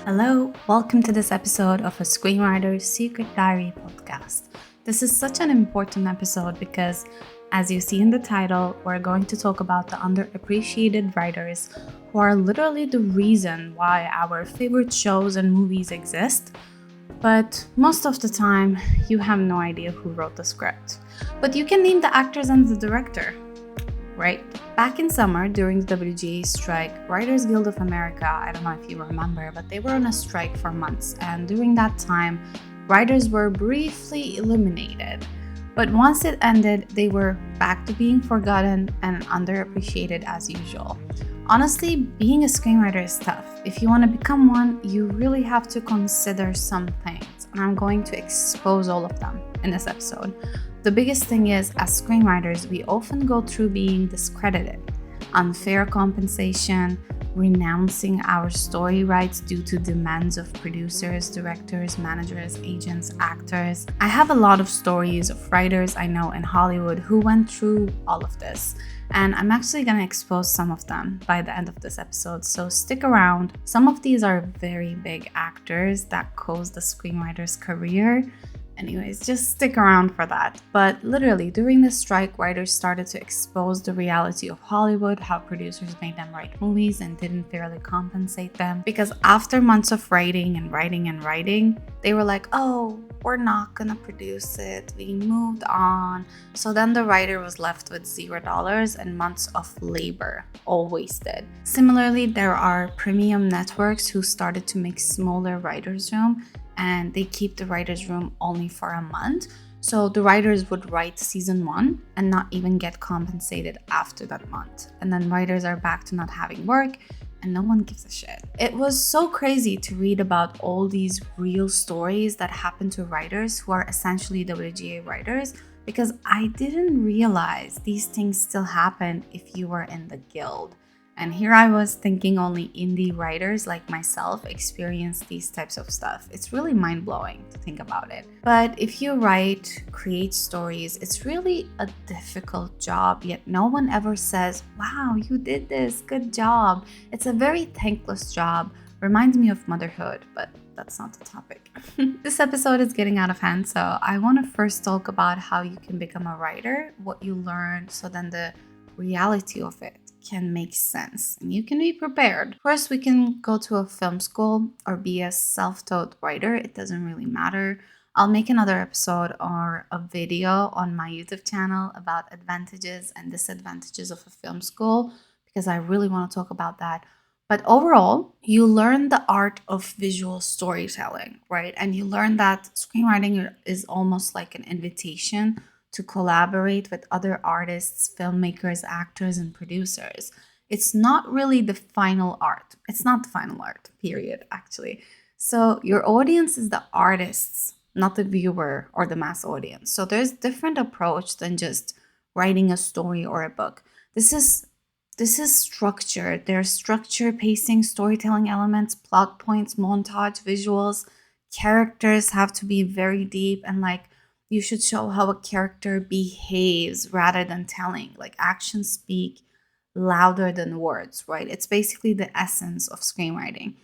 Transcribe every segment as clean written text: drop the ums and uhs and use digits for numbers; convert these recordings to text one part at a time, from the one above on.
Hello, welcome to this episode of a Screenwriter's Secret Diary podcast. This is such an important episode because, as you see in the title, we're going to talk about the underappreciated writers who are literally the reason why our favorite shows and movies exist. But most of the time, you have no idea who wrote the script. But you can name the actors and the director, right? Back in summer, during the WGA strike, Writers Guild of America, I don't know if you remember, but they were on a strike for months. And during that time, writers were briefly eliminated. But once it ended, they were back to being forgotten and underappreciated as usual. Honestly, being a screenwriter is tough. If you want to become one, you really have to consider some things. And I'm going to expose all of them in this episode. The biggest thing is, as screenwriters, we often go through being discredited, unfair compensation, renouncing our story rights due to demands of producers, directors, managers, agents, actors. I have a lot of stories of writers I know in Hollywood who went through all of this, and I'm actually going to expose some of them by the end of this episode, so stick around. Some of these are very big actors that caused the screenwriter's career. Anyways, just stick around for that. But literally, during the strike, writers started to expose the reality of Hollywood, how producers made them write movies and didn't fairly compensate them. Because after months of writing, they were like, oh, we're not gonna produce it. We moved on. So then the writer was left with $0 and months of labor, all wasted. Similarly, there are premium networks who started to make smaller writers' room, and they keep the writer's room only for a month. So the writers would write season 1 and not even get compensated after that month. And then writers are back to not having work and no one gives a shit. It was so crazy to read about all these real stories that happen to writers who are essentially WGA writers, because I didn't realize these things still happen if you were in the guild. And here I was thinking only indie writers like myself experience these types of stuff. It's really mind-blowing to think about it. But if you write, create stories, it's really a difficult job, yet no one ever says, wow, you did this, good job. It's a very thankless job. Reminds me of motherhood, but that's not the topic. This episode is getting out of hand, so I want to first talk about how you can become a writer, what you learn, so then the reality of it can make sense and you can be prepared. First, we can go to a film school or be a self-taught writer. It doesn't really matter. I'll make another episode or a video on my YouTube channel about advantages and disadvantages of a film school, because I really want to talk about that. But overall, you learn the art of visual storytelling, right? And you learn that screenwriting is almost like an invitation to collaborate with other artists, filmmakers, actors, and producers. It's not really the final art. It's not the final art, period, actually. So your audience is the artists, not the viewer or the mass audience. So there's different approach than just writing a story or a book. This is structure. There's structure, pacing, storytelling elements, plot points, montage, visuals. Characters have to be very deep, and you should show how a character behaves rather than telling. Like, actions speak louder than words, right? It's basically the essence of screenwriting.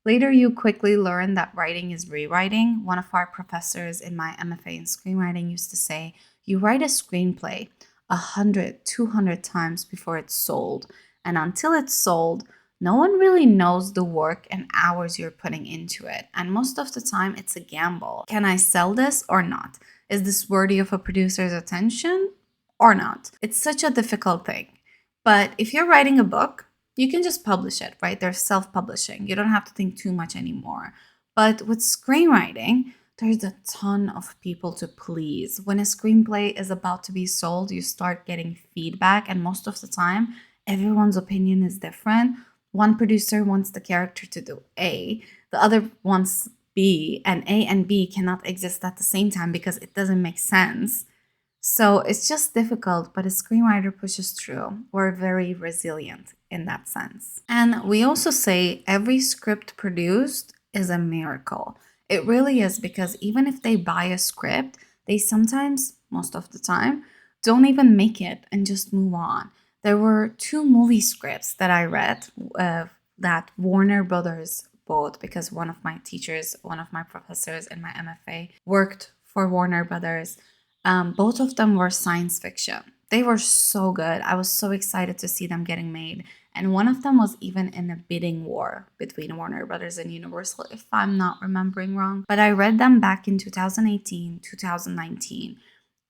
Later, you quickly learn that writing is rewriting. One of our professors in my MFA in screenwriting used to say, you write a screenplay 100, 200 times before it's sold. And until it's sold, no one really knows the work and hours you're putting into it. And most of the time, it's a gamble. Can I sell this or not? Is this worthy of a producer's attention or not? It's such a difficult thing. But if you're writing a book, you can just publish it, right? There's self-publishing. You don't have to think too much anymore. But with screenwriting, there's a ton of people to please. When a screenplay is about to be sold, you start getting feedback, and most of the time, everyone's opinion is different. One producer wants the character to do A, the other wants B, and A and B cannot exist at the same time because it doesn't make sense. So it's just difficult, but a screenwriter pushes through. We're very resilient in that sense. And we also say every script produced is a miracle. It really is, because even if they buy a script, they sometimes, most of the time, don't even make it and just move on. There were 2 movie scripts that I read that Warner Brothers both because one of my teachers, one of my professors in my MFA worked for Warner Brothers. Both of them were science fiction. They were so good. I was so excited to see them getting made. And one of them was even in a bidding war between Warner Brothers and Universal, if I'm not remembering wrong. But I read them back in 2018, 2019,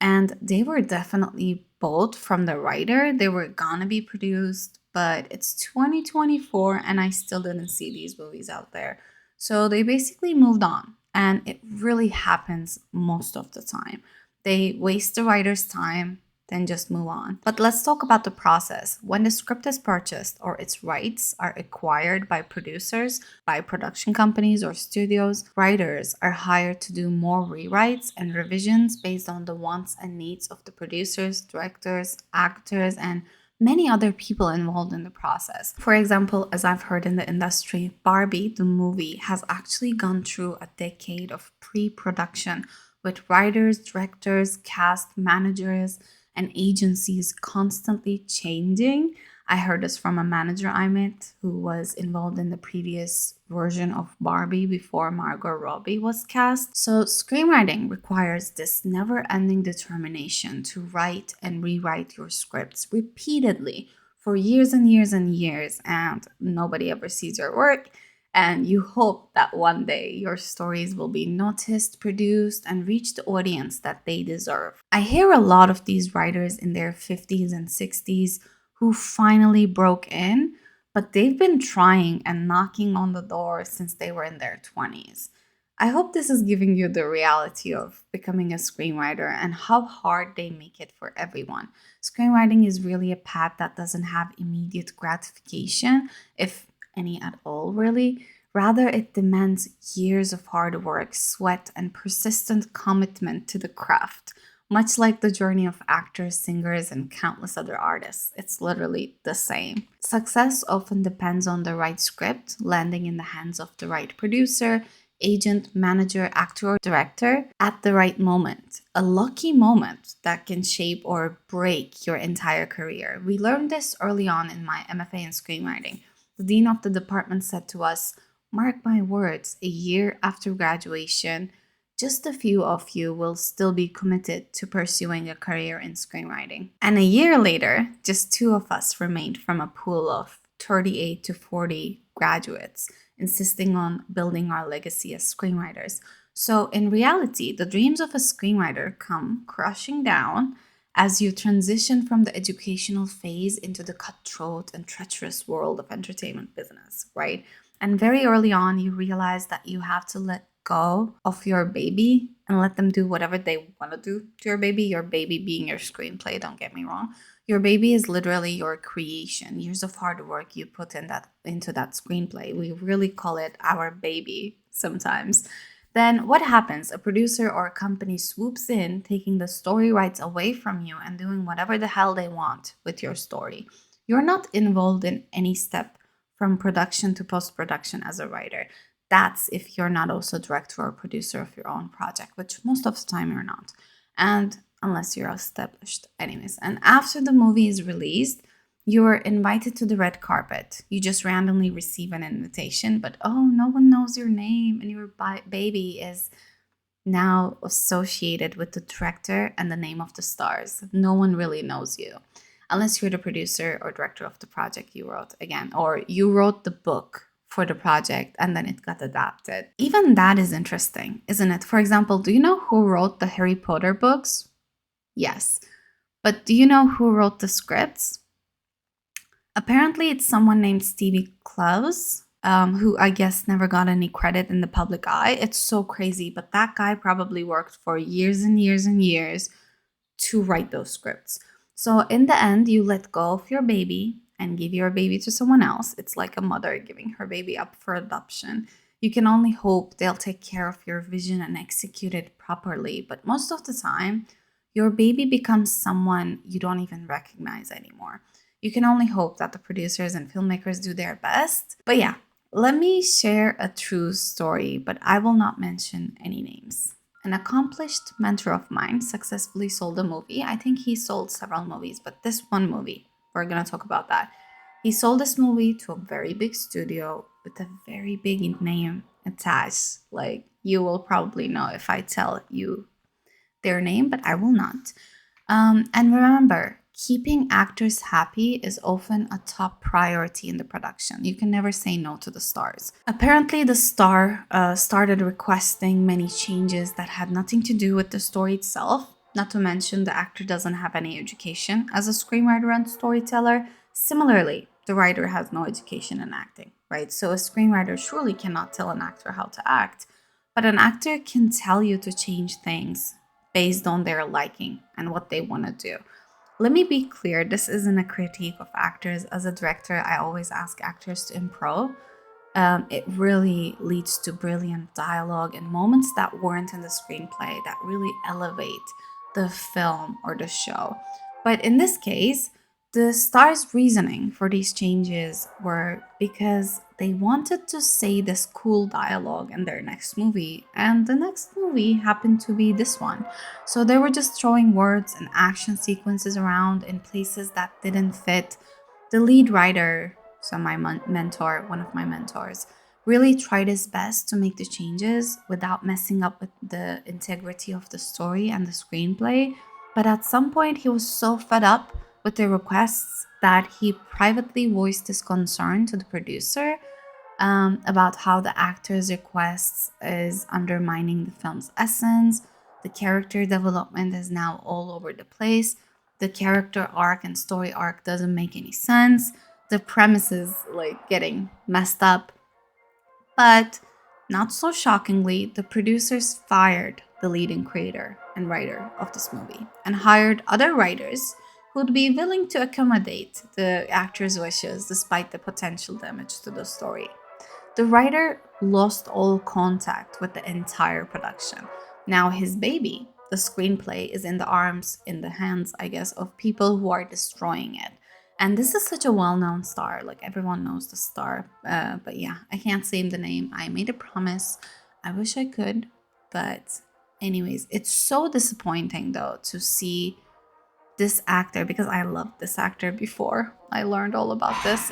and they were definitely both from the writer. They were gonna be produced, but it's 2024 and I still didn't see these movies out there. So they basically moved on, and it really happens most of the time. They waste the writer's time, then just move on. But let's talk about the process. When the script is purchased or its rights are acquired by producers, by production companies or studios, writers are hired to do more rewrites and revisions based on the wants and needs of the producers, directors, actors, and many other people involved in the process. For example, as I've heard in the industry, Barbie, the movie, has actually gone through a decade of pre-production with writers, directors, cast, managers, and agencies constantly changing. I heard this from a manager I met who was involved in the previous version of Barbie before Margot Robbie was cast. So screenwriting requires this never-ending determination to write and rewrite your scripts repeatedly for years and years and years, and nobody ever sees your work. And you hope that one day your stories will be noticed, produced, and reach the audience that they deserve. I hear a lot of these writers in their 50s and 60s who finally broke in, but they've been trying and knocking on the door since they were in their 20s. I hope this is giving you the reality of becoming a screenwriter and how hard they make it for everyone. Screenwriting is really a path that doesn't have immediate gratification, if any at all, really. Rather, it demands years of hard work, sweat, and persistent commitment to the craft. Much like the journey of actors, singers, and countless other artists, it's literally the same. Success often depends on the right script landing in the hands of the right producer, agent, manager, actor, or director at the right moment. A lucky moment that can shape or break your entire career. We learned this early on in my MFA in screenwriting. The dean of the department said to us, "Mark my words, a year after graduation, just a few of you will still be committed to pursuing a career in screenwriting." And a year later, just 2 of us remained from a pool of 38 to 40 graduates, insisting on building our legacy as screenwriters. So in reality, the dreams of a screenwriter come crushing down as you transition from the educational phase into the cutthroat and treacherous world of entertainment business, right? And very early on, you realize that you have to let go of your baby and let them do whatever they want to do to your baby being your screenplay, don't get me wrong. Your baby is literally your creation, years of hard work you put into that screenplay. We really call it our baby sometimes. Then what happens? A producer or a company swoops in, taking the story rights away from you and doing whatever the hell they want with your story. You're not involved in any step from production to post-production as a writer. That's if you're not also director or producer of your own project, which most of the time you're not. And unless you're established. Anyways, and after the movie is released, you're invited to the red carpet. You just randomly receive an invitation, but oh, no one knows your name, and your baby is now associated with the director and the name of the stars. No one really knows you, unless you're the producer or director of the project you wrote again, or you wrote the book for the project and then it got adapted. Even that is interesting, isn't it? For example, do you know who wrote the Harry Potter books? Yes. But do you know who wrote the scripts? Apparently, it's someone named Stevie Klaus, who I guess never got any credit in the public eye. It's so crazy, but that guy probably worked for years and years and years to write those scripts. So in the end, you let go of your baby and give your baby to someone else. It's like a mother giving her baby up for adoption. You can only hope they'll take care of your vision and execute it properly. But most of the time, your baby becomes someone you don't even recognize anymore. You can only hope that the producers and filmmakers do their best. But yeah, let me share a true story, but I will not mention any names. An accomplished mentor of mine successfully sold a movie. I think he sold several movies, but this one movie, we're going to talk about that. He sold this movie to a very big studio with a very big name attached. Like, you will probably know if I tell you their name, but I will not. And remember, keeping actors happy is often a top priority in the production. You can never say no to the stars. Apparently, the star started requesting many changes that had nothing to do with the story itself. Not to mention, the actor doesn't have any education as a screenwriter and storyteller. Similarly, the writer has no education in acting, right? So a screenwriter surely cannot tell an actor how to act, but an actor can tell you to change things based on their liking and what they want to do. Let me be clear, this isn't a critique of actors. As a director, I always ask actors to improv. It really leads to brilliant dialogue and moments that weren't in the screenplay that really elevate the film or the show. But in this case, the star's reasoning for these changes were because they wanted to say this cool dialogue in their next movie, and the next movie happened to be this one. So they were just throwing words and action sequences around in places that didn't fit. The lead writer, so my mentor, one of my mentors, really tried his best to make the changes without messing up with the integrity of the story and the screenplay. But at some point, he was so fed up with the requests that he privately voiced his concern to the producer about how the actor's requests is undermining the film's essence. The character development is now all over the place. The character arc and story arc doesn't make any sense. The premise is like getting messed up. But not so shockingly, the producers fired the leading creator and writer of this movie and hired other writers who'd be willing to accommodate the actor's wishes despite the potential damage to the story. The writer lost all contact with the entire production. Now his baby, the screenplay, is in the arms, in the hands, I guess, of people who are destroying it. And this is such a well known star. Like, everyone knows the star. But yeah, I can't say the name. I made a promise. I wish I could. But, anyways, it's so disappointing, though, to see this actor, because I loved this actor before I learned all about this.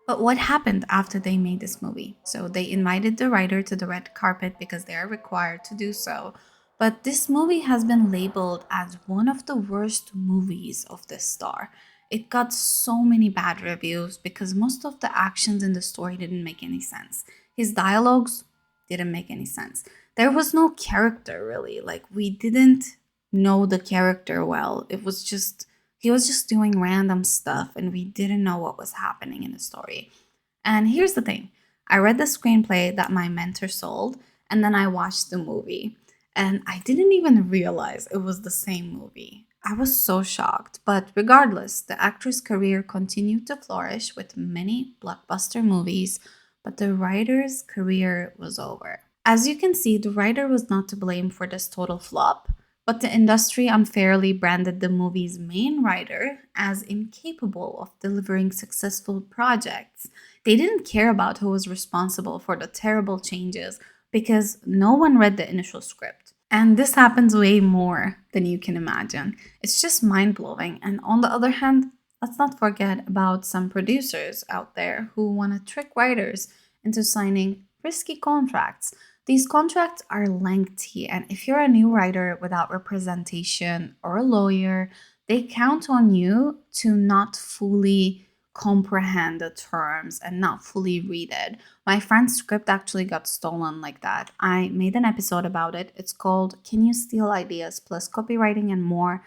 But what happened after they made this movie? So they invited the writer to the red carpet because they are required to do so. But this movie has been labeled as one of the worst movies of this star. It got so many bad reviews because most of the actions in the story didn't make any sense. His dialogues didn't make any sense. There was no character really. Like, we didn't know the character well. It was just he was just doing random stuff and we didn't know what was happening in the story. And here's the thing, I read the screenplay that my mentor sold, and then I watched the movie. And I didn't even realize it was the same movie. I was so shocked. But regardless, the actor's career continued to flourish with many blockbuster movies, but the writer's career was over. As you can see, the writer was not to blame for this total flop, but the industry unfairly branded the movie's main writer as incapable of delivering successful projects. They didn't care about who was responsible for the terrible changes because no one read the initial script. And this happens way more than you can imagine. It's just mind blowing. And on the other hand, let's not forget about some producers out there who want to trick writers into signing risky contracts. These contracts are lengthy, and if you're a new writer without representation or a lawyer, they count on you to not fully comprehend the terms and not fully read it. My friend's script actually got stolen like that. I made an episode about it. It's called Can You Steal Ideas Plus Copywriting and More?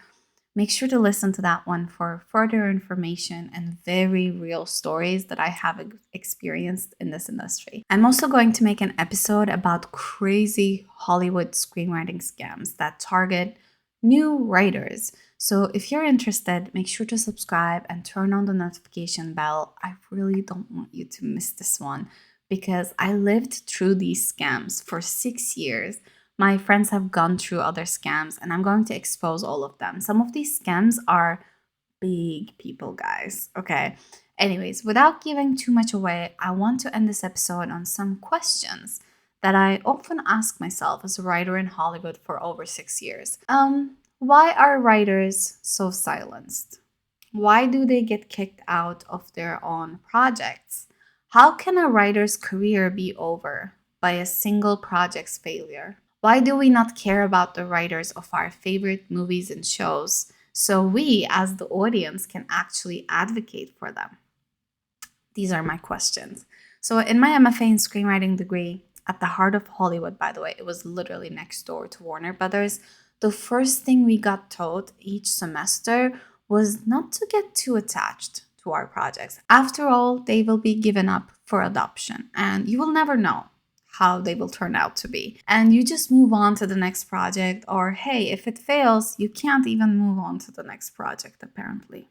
Make sure to listen to that one for further information and very real stories that I have experienced in this industry. I'm also going to make an episode about crazy Hollywood screenwriting scams that target new writers. So if you're interested, make sure to subscribe and turn on the notification bell. I really don't want you to miss this one because I lived through these scams for 6 years. My friends have gone through other scams, and I'm going to expose all of them. Some of these scams are big people, guys. Okay. Anyways, without giving too much away, I want to end this episode on some questions that I often ask myself as a writer in Hollywood for over 6 years. Why are writers so silenced? Why do they get kicked out of their own projects? How can a writer's career be over by a single project's failure? Why do we not care about the writers of our favorite movies and shows so we, as the audience, can actually advocate for them? These are my questions. So, in my MFA in screenwriting degree, at the heart of Hollywood, by the way, it was literally next door to Warner Brothers. The first thing we got taught each semester was not to get too attached to our projects. After all, they will be given up for adoption, and you will never know how they will turn out to be. And you just move on to the next project, or hey, if it fails, you can't even move on to the next project, apparently.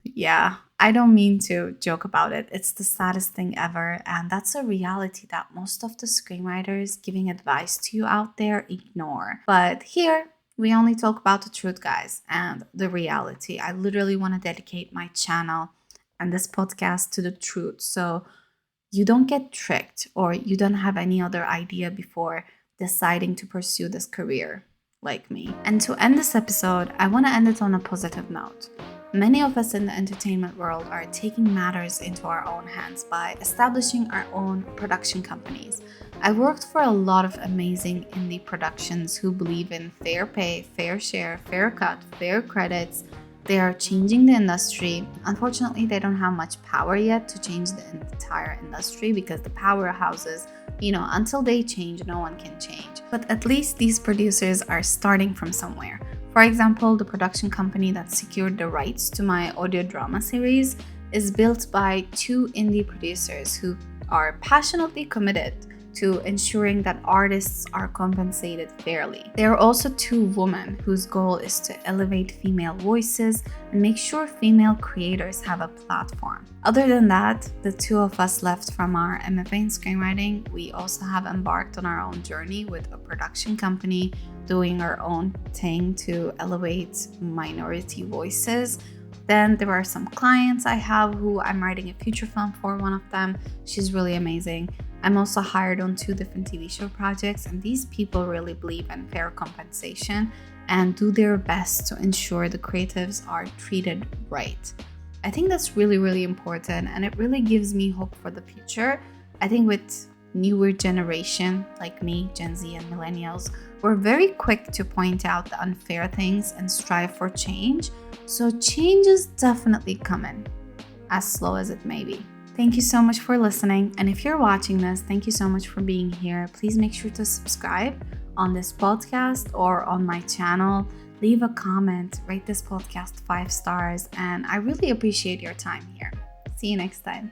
Yeah, I don't mean to joke about it. It's the saddest thing ever. And that's a reality that most of the screenwriters giving advice to you out there ignore. But here, we only talk about the truth, guys, and the reality. I literally want to dedicate my channel and this podcast to the truth. So you don't get tricked or you don't have any other idea before deciding to pursue this career like me. And to end this episode, I want to end it on a positive note. Many of us in the entertainment world are taking matters into our own hands by establishing our own production companies. I worked for a lot of amazing indie productions who believe in fair pay, fair share, fair cut, fair credits. They are changing the industry. Unfortunately, they don't have much power yet to change the entire industry because the powerhouses, until they change, no one can change. But at least these producers are starting from somewhere. For example, the production company that secured the rights to my audio drama series is built by two indie producers who are passionately committed to ensuring that artists are compensated fairly. There are also two women whose goal is to elevate female voices and make sure female creators have a platform. Other than that, the two of us left from our MFA in screenwriting, we also have embarked on our own journey with a production company doing our own thing to elevate minority voices. Then there are some clients I have who I'm writing a feature film for. One of them, she's really amazing. I'm also hired on 2 different TV show projects, and these people really believe in fair compensation and do their best to ensure the creatives are treated right. I think that's really, really important, and it really gives me hope for the future. I think with newer generation like me, Gen Z and millennials, we're very quick to point out the unfair things and strive for change. So change is definitely coming, as slow as it may be. Thank you so much for listening. And if you're watching this, thank you so much for being here. Please make sure to subscribe on this podcast or on my channel. Leave a comment, rate this podcast 5 stars. And I really appreciate your time here. See you next time.